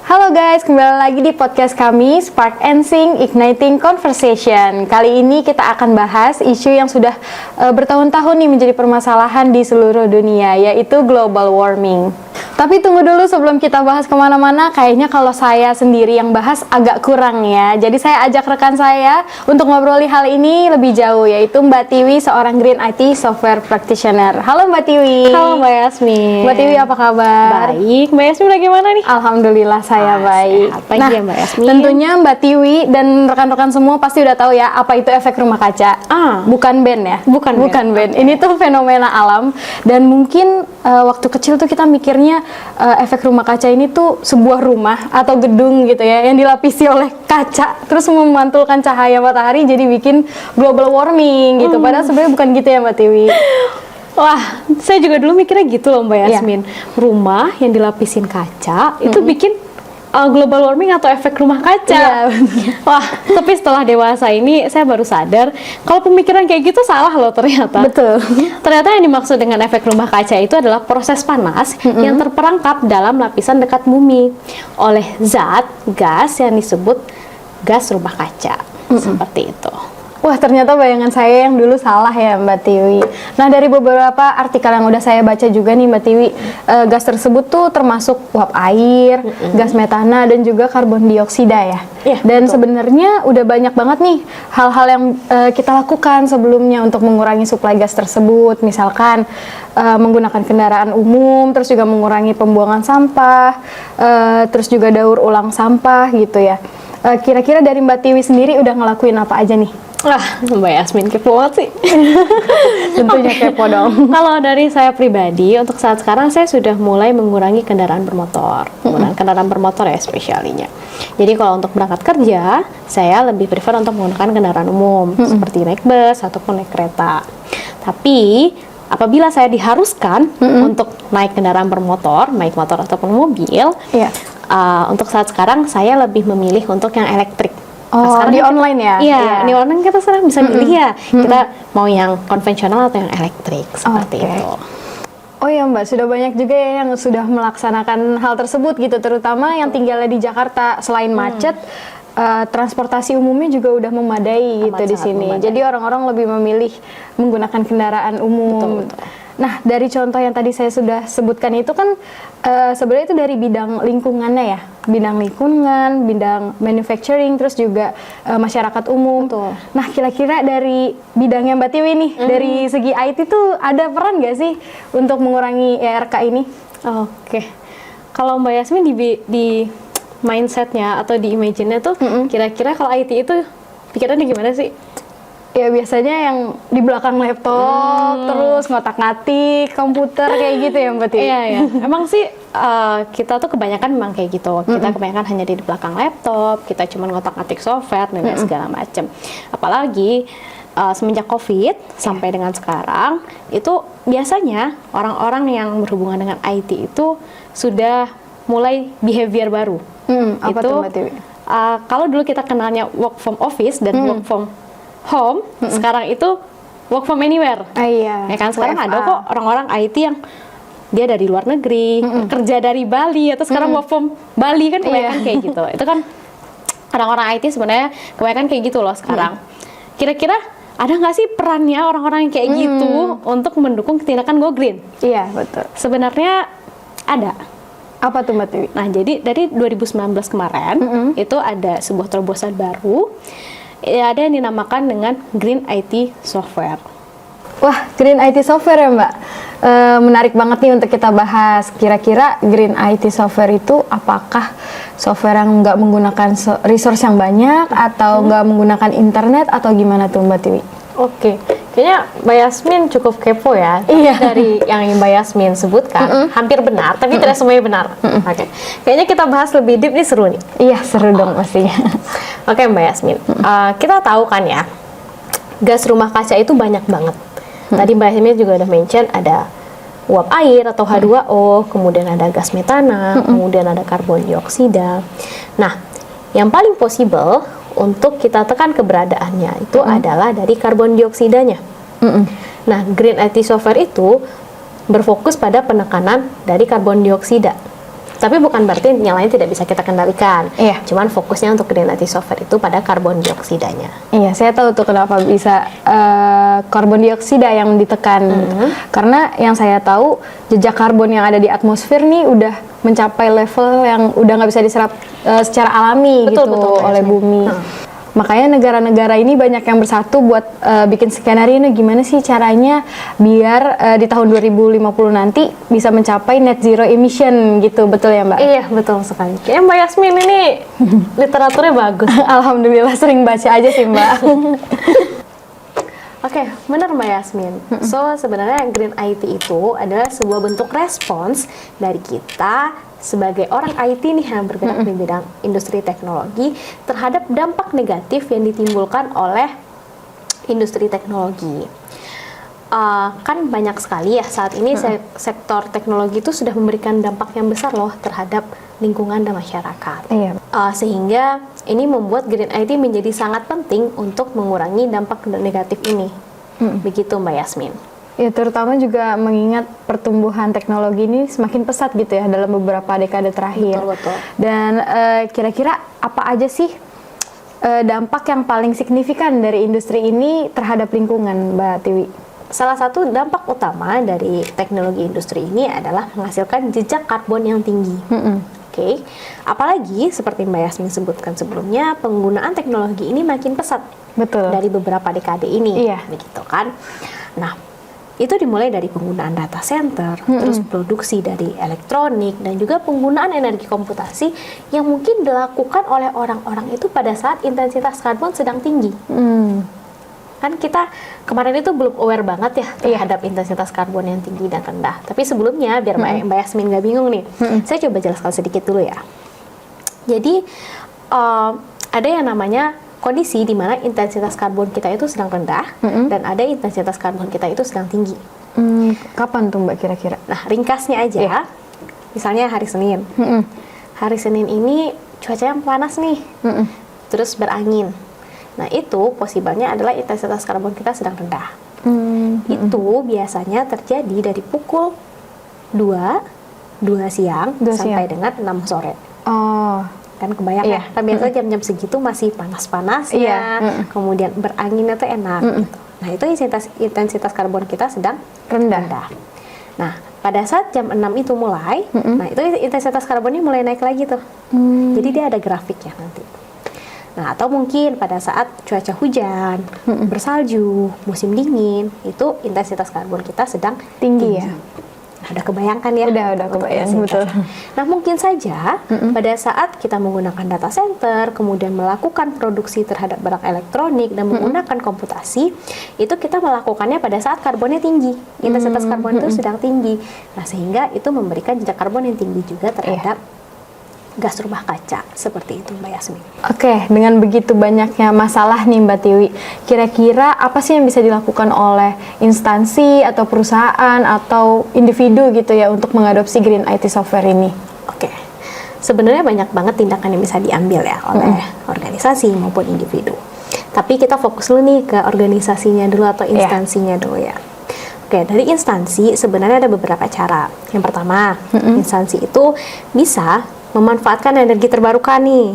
Halo guys, kembali lagi di podcast kami Spark and Sing Igniting Conversation. Kali ini kita akan bahas isu yang sudah bertahun-tahun nih menjadi permasalahan di seluruh dunia, yaitu global warming. Tapi tunggu dulu sebelum kita bahas kemana-mana, kayaknya kalau saya sendiri yang bahas agak kurang ya. Jadi saya ajak rekan saya untuk ngobroli hal ini lebih jauh, yaitu Mbak Tiwi, seorang Green IT Software Practitioner. Halo Mbak Tiwi. Halo Mbak Yasmin. Mbak Tiwi apa kabar? Baik, Mbak Yasmin bagaimana nih? Alhamdulillah saya baik. Nah, ya, Mbak Yasmin. Tentunya Mbak Tiwi dan rekan-rekan semua pasti udah tahu ya apa itu efek rumah kaca. Bukan band ya? Bukan band. Ini tuh fenomena alam dan mungkin waktu kecil tuh kita mikirnya efek rumah kaca ini tuh sebuah rumah atau gedung gitu ya yang dilapisi oleh kaca terus memantulkan cahaya matahari jadi bikin global warming gitu. Padahal sebenarnya bukan gitu ya Mbak Tiwi. Wah, saya juga dulu mikirnya gitu loh Mbak Yasmin. Rumah yang dilapisin kaca itu bikin global warming atau efek rumah kaca. Wah, tapi setelah dewasa ini saya baru sadar kalau pemikiran kayak gitu salah loh ternyata. Betul. Ternyata yang dimaksud dengan efek rumah kaca itu adalah proses panas yang terperangkap dalam lapisan dekat bumi oleh zat gas yang disebut gas rumah kaca. Seperti itu. Wah, ternyata bayangan saya yang dulu salah ya Mbak Tiwi. Nah, dari beberapa artikel yang udah saya baca juga nih Mbak Tiwi, gas tersebut tuh termasuk uap air, gas metana, dan juga karbon dioksida ya. Dan sebenarnya udah banyak banget nih hal-hal yang kita lakukan sebelumnya untuk mengurangi suplai gas tersebut. Misalkan menggunakan kendaraan umum, terus juga mengurangi pembuangan sampah, terus juga daur ulang sampah gitu ya. Kira-kira dari Mbak Tiwi sendiri udah ngelakuin apa aja nih? Mbak Yasmin kepo banget sih. Tentunya kepo dong. Kalau dari saya pribadi, untuk saat sekarang saya sudah mulai mengurangi kendaraan bermotor. Menggunakan kendaraan bermotor ya spesialnya. Jadi kalau untuk berangkat kerja, saya lebih prefer untuk menggunakan kendaraan umum seperti naik bus ataupun naik kereta. Tapi apabila saya diharuskan untuk naik kendaraan bermotor, baik motor ataupun mobil, untuk saat sekarang saya lebih memilih untuk yang elektrik. Sekarang di online ya? Iya, di online kita sekarang bisa pilih ya. Kita mau yang konvensional atau yang elektrik, seperti itu. Oh ya Mbak, sudah banyak juga ya yang sudah melaksanakan hal tersebut gitu, terutama yang tinggalnya di Jakarta. Selain macet, transportasi umumnya juga udah memadai gitu di sini. Jadi orang-orang lebih memilih menggunakan kendaraan umum. Betul. Nah, dari contoh yang tadi saya sudah sebutkan itu kan sebenarnya itu dari bidang lingkungannya ya, bidang lingkungan, bidang manufacturing, terus juga masyarakat umum. Betul. Nah, kira-kira dari bidangnya Mbak Tiwi nih, dari segi IT tuh ada peran nggak sih untuk mengurangi ERK ini? Oke. Kalau Mbak Yasmin di mindsetnya atau di imagine-nya tuh, kira-kira kalau IT itu pikirannya gimana sih? Ya biasanya yang di belakang laptop, terus ngotak-ngatik komputer kayak gitu ya Mbak Tiwi? Iya. Emang sih kita tuh kebanyakan memang kayak gitu. Kita kebanyakan hanya di belakang laptop, kita cuma ngotak-ngatik software dan segala macam. Apalagi semenjak COVID sampai dengan sekarang, itu biasanya orang-orang yang berhubungan dengan IT itu sudah mulai behavior baru. Apa tuh Mbak Tiwi? Kalau dulu kita kenalnya work from office dan work from home, sekarang itu work from anywhere. Iya. Ya kan sekarang ada kok orang-orang IT yang dia dari luar negeri, kerja dari Bali atau sekarang work from Bali kan kebanyakan kayak gitu. Itu kan orang-orang IT sebenarnya kebanyakan kayak gitu loh sekarang. Kira-kira ada nggak sih perannya orang-orang yang kayak gitu untuk mendukung tindakan Go Green? Iya, betul. Sebenarnya ada. Apa tuh Mbak Tiwi? Nah, jadi dari 2019 kemarin itu ada sebuah terobosan baru. Ada yang dinamakan dengan Green IT Software. Wah, Green IT Software ya Mbak? Menarik banget nih untuk kita bahas. Kira-kira Green IT Software itu apakah software yang nggak menggunakan resource yang banyak atau nggak menggunakan internet atau gimana tuh Mbak Tiwi? Oke, kayaknya Mbak Yasmin cukup kepo ya. Dari yang Mbak Yasmin sebutkan hampir benar, tapi tidak semuanya benar. Oke, kayaknya kita bahas lebih deep nih, seru nih. Iya, seru dong pastinya. Oke Mbak Yasmin, kita tahu kan ya, gas rumah kaca itu banyak banget. Tadi Mbak Yasmin juga udah mention ada uap air atau H2O, kemudian ada gas metana, kemudian ada karbon dioksida. Nah, yang paling possible untuk kita tekan keberadaannya itu adalah dari karbon dioksidanya. Nah, Green IT Software itu berfokus pada penekanan dari karbon dioksida. Tapi bukan berarti yang lain tidak bisa kita kendalikan. Iya. Cuman fokusnya untuk green IT software itu pada karbon dioksidanya. Iya, saya tahu tuh kenapa bisa karbon dioksida yang ditekan gitu. Karena yang saya tahu jejak karbon yang ada di atmosfer nih udah mencapai level yang udah nggak bisa diserap secara alami Betul, gitu betul, oleh Yasmin. bumi. Makanya negara-negara ini banyak yang bersatu buat bikin skenario nih gimana sih caranya biar di tahun 2050 nanti bisa mencapai net zero emission gitu, betul ya Mbak? Iya, betul sekali. Kayaknya Mbak Yasmin ini literaturnya bagus. Alhamdulillah sering baca aja sih Mbak. Oke, benar Mbak Yasmin. So, sebenarnya Green IT itu adalah sebuah bentuk respons dari kita sebagai orang IT nih yang bergerak di bidang industri teknologi terhadap dampak negatif yang ditimbulkan oleh industri teknologi. Kan banyak sekali ya saat ini sektor teknologi itu sudah memberikan dampak yang besar loh terhadap lingkungan dan masyarakat. Iya. Sehingga ini membuat Green IT menjadi sangat penting untuk mengurangi dampak negatif ini. Begitu Mbak Yasmin. Ya, terutama juga mengingat pertumbuhan teknologi ini semakin pesat gitu ya dalam beberapa dekade terakhir. Betul. Dan kira-kira apa aja sih dampak yang paling signifikan dari industri ini terhadap lingkungan, Mbak Tiwi? Salah satu dampak utama dari teknologi industri ini adalah menghasilkan jejak karbon yang tinggi. Oke. Apalagi seperti Mbak Yasmin sebutkan sebelumnya, penggunaan teknologi ini makin pesat. Betul. Dari beberapa dekade ini. Iya. Begitu kan. Nah, itu dimulai dari penggunaan data center, terus produksi dari elektronik, dan juga penggunaan energi komputasi yang mungkin dilakukan oleh orang-orang itu pada saat intensitas karbon sedang tinggi. Kan kita kemarin itu belum aware banget ya terhadap intensitas karbon yang tinggi dan rendah. Tapi sebelumnya, biar Mbak Yasmin nggak bingung nih, saya coba jelaskan sedikit dulu ya. Jadi, ada yang namanya kondisi di mana intensitas karbon kita itu sedang rendah dan ada intensitas karbon kita itu sedang tinggi. Kapan tuh Mbak kira-kira? Nah, ringkasnya aja, misalnya hari Senin. Hari Senin ini cuacanya panas nih, terus berangin. Nah, itu possible-nya adalah intensitas karbon kita sedang rendah. Itu biasanya terjadi dari pukul 2 siang sampai dengan 6 sore. Oh. Kan kebayang ya, kan biasanya jam-jam segitu masih panas-panas ya, kemudian beranginnya tuh enak gitu. Nah, itu intensitas karbon kita sedang rendah. Nah, pada saat jam 6 itu mulai, nah itu intensitas karbonnya mulai naik lagi tuh. Jadi dia ada grafiknya nanti. Nah, atau mungkin pada saat cuaca hujan, bersalju, musim dingin, itu intensitas karbon kita sedang tinggi. Ya. Nah, udah kebayangkan ya? Udah kebayang, betul. Nah, mungkin saja pada saat kita menggunakan data center, kemudian melakukan produksi terhadap barang elektronik dan menggunakan komputasi, itu kita melakukannya pada saat karbonnya tinggi. Intensitas karbon itu sedang tinggi. Nah, sehingga itu memberikan jejak karbon yang tinggi juga terhadap gas rumah kaca, seperti itu Mbak Yasmin. Oke, dengan begitu banyaknya masalah nih Mbak Tiwi, kira-kira apa sih yang bisa dilakukan oleh instansi atau perusahaan atau individu gitu ya untuk mengadopsi Green IT software ini? Oke, sebenarnya banyak banget tindakan yang bisa diambil ya oleh organisasi maupun individu. Tapi kita fokus dulu nih ke organisasinya dulu atau instansinya dulu ya. Oke, dari instansi sebenarnya ada beberapa cara. Yang pertama, instansi itu bisa memanfaatkan energi terbarukan nih.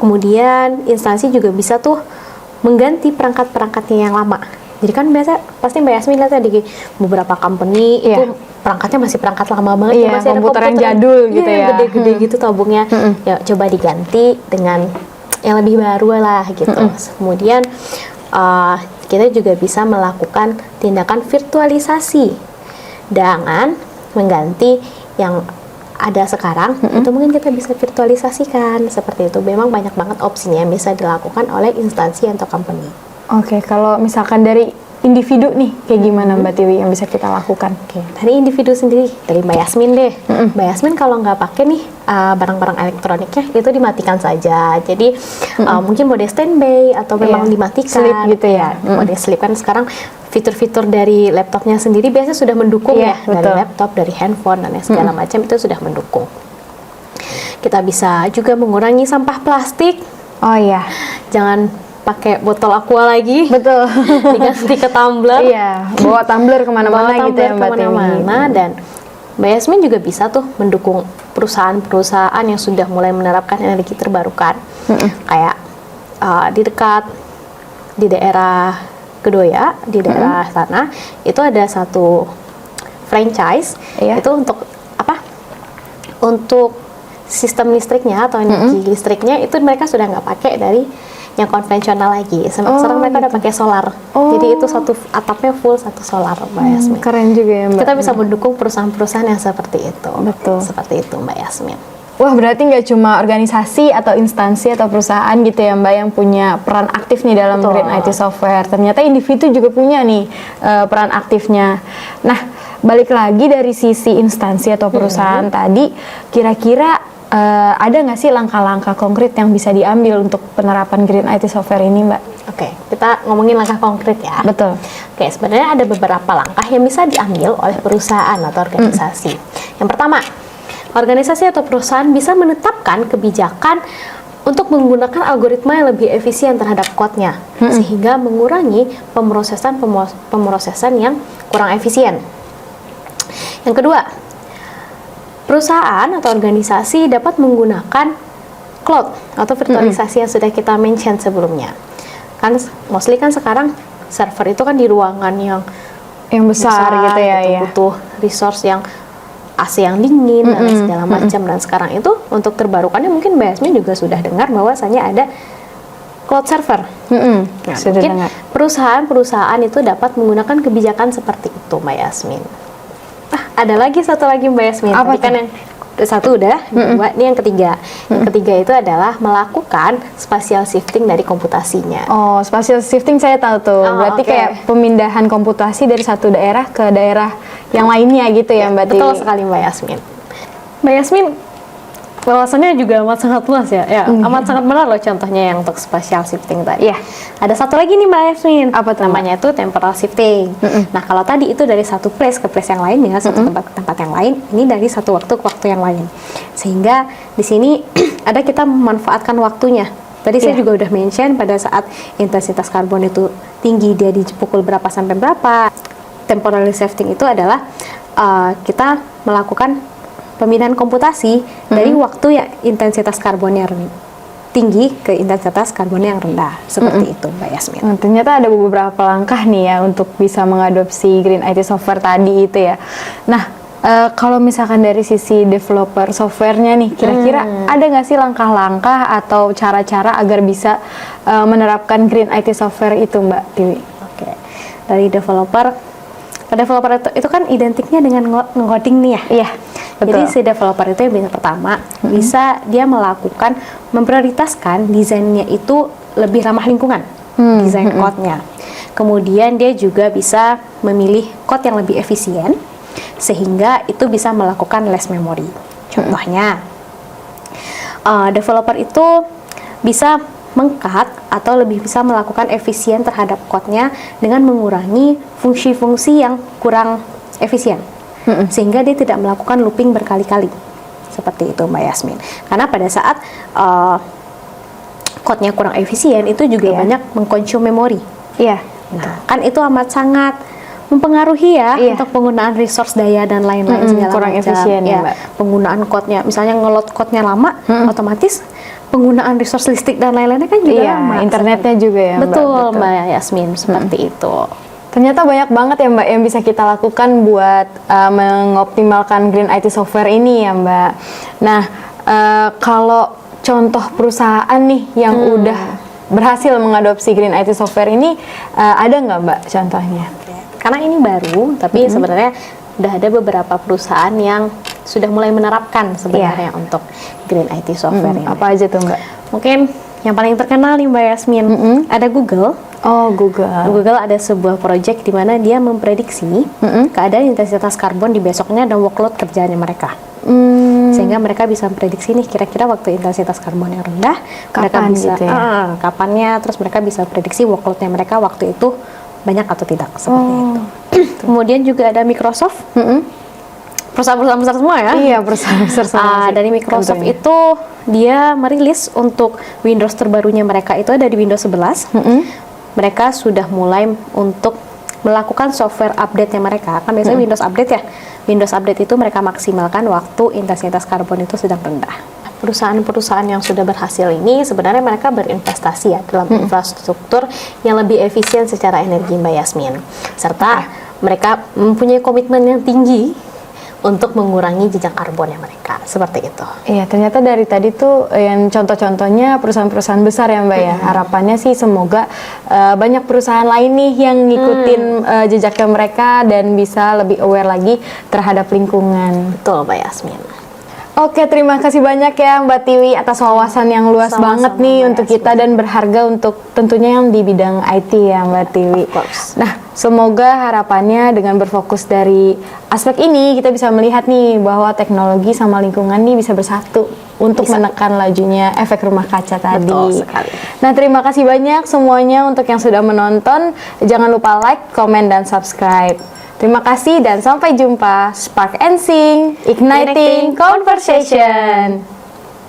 Kemudian instansi juga bisa tuh mengganti perangkat-perangkatnya yang lama. Jadi kan biasa pasti Mbak Yasmin lihat ya di beberapa company itu perangkatnya masih perangkat lama banget, masih ada komputer yang jadul gitu ya, gede-gede gitu tabungnya. Ya coba diganti dengan yang lebih baru lah gitu. Kemudian kita juga bisa melakukan tindakan virtualisasi dengan mengganti yang ada sekarang, itu mungkin kita bisa virtualisasikan seperti itu. Memang banyak banget opsinya yang bisa dilakukan oleh instansi atau company. Oke, kalau misalkan dari individu nih, kayak gimana Mbak Tiwi yang bisa kita lakukan? Oke, dari individu sendiri, dari Mbak Yasmin deh. Mbak Yasmin kalau nggak pakai nih barang-barang elektroniknya, itu dimatikan saja. Jadi mungkin mode standby atau memang dimatikan. Sleep gitu ya. Mode sleep kan sekarang fitur-fitur dari laptopnya sendiri biasanya sudah mendukung ya, dari laptop, dari handphone dan segala macam itu sudah mendukung. Kita bisa juga mengurangi sampah plastik. Oh iya, jangan pakai botol aqua lagi. Betul. Diganti ke tumbler. Iya, bawa tumbler kemana-mana gitu ya Mbak Tiwi. Dan Mbak Yasmin juga bisa tuh mendukung perusahaan-perusahaan yang sudah mulai menerapkan energi terbarukan. Kayak di dekat di daerah Kedoya, di daerah sana itu ada satu franchise itu untuk apa? Untuk sistem listriknya atau energi listriknya itu mereka sudah nggak pakai dari yang konvensional lagi. Sekarang mereka udah pakai solar. Jadi itu satu atapnya full satu solar, Mbak Yasmin. Keren juga ya Mbak. Kita bisa mendukung perusahaan-perusahaan yang seperti itu. Betul. Seperti itu, Mbak Yasmin. Wah, berarti nggak cuma organisasi atau instansi atau perusahaan gitu ya Mbak yang punya peran aktif nih dalam Betul. green IT software. Ternyata individu juga punya nih peran aktifnya. Nah, balik lagi dari sisi instansi atau perusahaan tadi, kira-kira ada nggak sih langkah-langkah konkret yang bisa diambil untuk penerapan green IT software ini, Mbak? Oke, kita ngomongin langkah konkret ya. Betul. Oke, sebenarnya ada beberapa langkah yang bisa diambil oleh perusahaan atau organisasi. Yang pertama, organisasi atau perusahaan bisa menetapkan kebijakan untuk menggunakan algoritma yang lebih efisien terhadap code-nya, sehingga mengurangi pemrosesan yang kurang efisien. Yang kedua, perusahaan atau organisasi dapat menggunakan cloud atau virtualisasi yang sudah kita mention sebelumnya. Kan mostly kan sekarang server itu kan di ruangan yang besar gitu ya, butuh resource yang AC yang dingin dan segala macam. Dan sekarang itu untuk terbarukannya mungkin Mbak Yasmin juga sudah dengar bahwasanya ada cloud server. Nah, sudah mungkin dengar. perusahaan-perusahaan itu dapat menggunakan kebijakan seperti itu, Mbak Yasmin. Ada lagi satu lagi Mbak Yasmin. Apa Tadi kan yang satu udah, ini yang ketiga. Yang ketiga itu adalah melakukan spatial shifting dari komputasinya. Oh, spatial shifting saya tahu tuh. Berarti kayak pemindahan komputasi dari satu daerah ke daerah yang lainnya gitu ya, Mbak Tiwi? Betul sekali Mbak Yasmin. Mbak Yasmin, wawasannya juga amat sangat luas ya. Amat sangat benar loh contohnya yang untuk spatial shifting tadi. Iya. Ada satu lagi nih Mbak Yasmin. Apa tuh, namanya itu temporal shifting. Nah, kalau tadi itu dari satu place ke place yang lainnya, satu tempat ke tempat yang lain, ini dari satu waktu ke waktu yang lain. Sehingga di sini ada kita memanfaatkan waktunya. Tadi saya juga udah mention pada saat intensitas karbon itu tinggi, dia di pukul berapa sampai berapa. Temporal shifting itu adalah kita melakukan pemindahan komputasi dari waktu yang intensitas karbonnya tinggi ke intensitas karbonnya yang rendah. Seperti itu, Mbak Yasmin. Ternyata ada beberapa langkah nih ya untuk bisa mengadopsi green IT software tadi itu ya. Nah, kalau misalkan dari sisi developer softwarenya nih, kira-kira ada nggak sih langkah-langkah atau cara-cara agar bisa menerapkan green IT software itu, Mbak Tiwi? Oke, dari developer itu kan identiknya dengan ngoding nih ya. Iya. Betul. Jadi si developer itu yang pertama bisa dia melakukan memprioritaskan desainnya itu lebih ramah lingkungan, desain code-nya. Kemudian dia juga bisa memilih code yang lebih efisien sehingga itu bisa melakukan less memory. Contohnya, developer itu bisa meng-cut atau lebih bisa melakukan efisien terhadap code-nya dengan mengurangi fungsi-fungsi yang kurang efisien. Sehingga dia tidak melakukan looping berkali-kali. Seperti itu Mbak Yasmin. Karena pada saat code-nya kurang efisien itu juga banyak mengkonsum memori. Iya. Nah, kan itu amat sangat mempengaruhi ya untuk penggunaan resource daya dan lain-lain segala kurang macam. efisien ya, Mbak. Penggunaan code-nya, misalnya nge-load code-nya lama, otomatis penggunaan resource listrik dan lain-lainnya kan juga lama. Internetnya juga ya, Mbak. Betul, Mbak Yasmin, seperti itu. Ternyata banyak banget ya Mbak yang bisa kita lakukan buat mengoptimalkan green IT software ini ya Mbak. Nah, kalau contoh perusahaan nih yang udah berhasil mengadopsi green IT software ini, ada nggak Mbak contohnya? Karena ini baru, tapi sebenarnya udah ada beberapa perusahaan yang sudah mulai menerapkan sebenarnya untuk green IT software ini. Apa aja tuh Mbak? Mungkin yang paling terkenal nih Mbak Yasmin, ada Google. Oh, Google. Google ada sebuah proyek di mana dia memprediksi keadaan intensitas karbon di besoknya dan workload kerjaannya mereka. Sehingga mereka bisa memprediksi nih kira-kira waktu intensitas karbon yang rendah, mereka bisa gitu ya? kapannya, terus mereka bisa prediksi workloadnya mereka waktu itu banyak atau tidak, seperti itu. Kemudian juga ada Microsoft. Perusahaan-perusahaan besar semua ya. Iya, perusahaan besar semua. Dari Microsoft itu dia merilis untuk Windows terbarunya mereka itu ada di Windows 11. Mereka sudah mulai untuk melakukan software update-nya mereka, kan biasanya Windows Update ya. Windows Update itu mereka maksimalkan waktu intensitas karbon itu sedang rendah. Perusahaan-perusahaan yang sudah berhasil ini sebenarnya mereka berinvestasi ya dalam infrastruktur yang lebih efisien secara energi, Mbak Yasmin. Serta mereka mempunyai komitmen yang tinggi untuk mengurangi jejak karbonnya mereka, seperti itu. Iya, ternyata dari tadi tuh yang contoh-contohnya perusahaan-perusahaan besar ya Mbak ya. Harapannya sih semoga banyak perusahaan lain nih yang ngikutin jejaknya mereka dan bisa lebih aware lagi terhadap lingkungan. Betul, Mbak Yasmin. Oke, terima kasih banyak ya Mbak Tiwi atas wawasan yang luas Sama-sama, banget nih Mbak untuk Yasmin. kita dan berharga untuk tentunya yang di bidang IT ya Mbak Tiwi. Of course. Nah, semoga harapannya dengan berfokus dari aspek ini kita bisa melihat nih bahwa teknologi sama lingkungan nih bisa bersatu untuk menekan lajunya efek rumah kaca tadi. Betul sekali. Nah, terima kasih banyak semuanya untuk yang sudah menonton. Jangan lupa like, komen, dan subscribe. Terima kasih dan sampai jumpa. Spark and Sing, Igniting Conversation.